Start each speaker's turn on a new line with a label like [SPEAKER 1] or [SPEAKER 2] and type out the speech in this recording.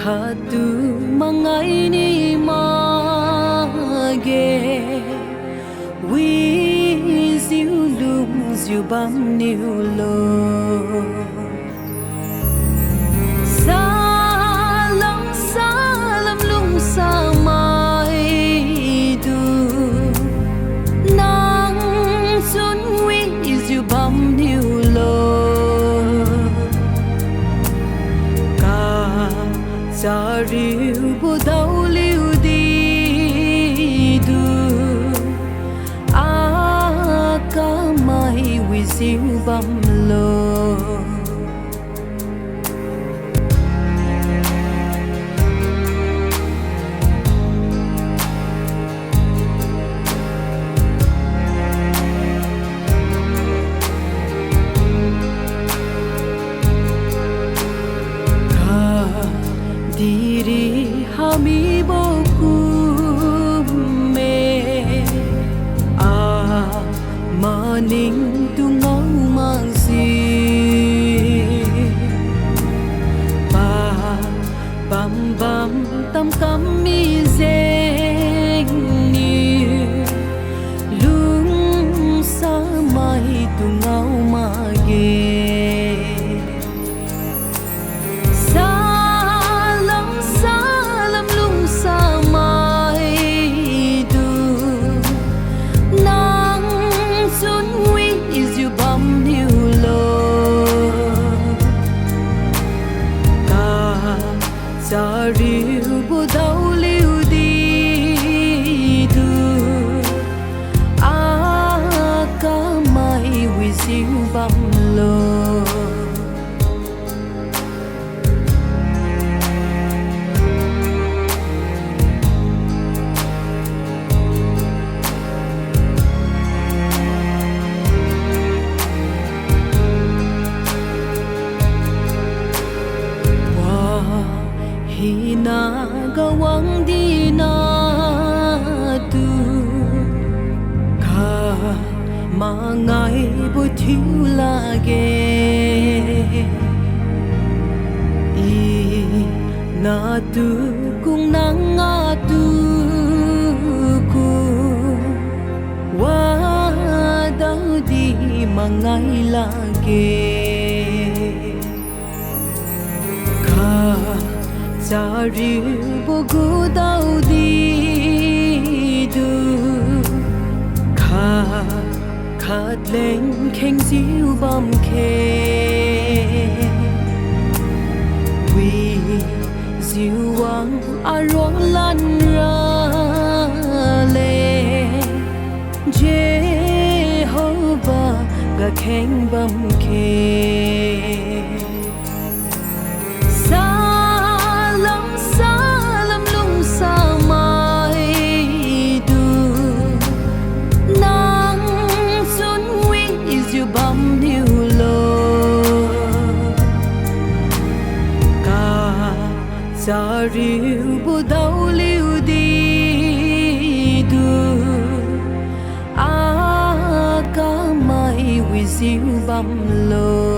[SPEAKER 1] khatu mangai ni mage with you lose you bam new low salam salam lung sa mai du nang sun with you bam new low ka sa riu bu dau liu di du a ka mai with you bam low diri hami boku me a maning tu ngau mang si pa bam bam tam kam mi zeng ni lung sa mai tu ngau ma ge sa riu bu dau liu di du a ka mai with you bam lo hina gawang di na tu ka mangai bu thiu lage i na tu kung nang nga tu ku wa dau di mangai lage sa riu bu gu dau di du kha khat leng kheng siu bam khe we siu wang a rong lan ra le Jehovah ga kheng bam khe sa riu bu dau liu di du a ka mai with you bam lo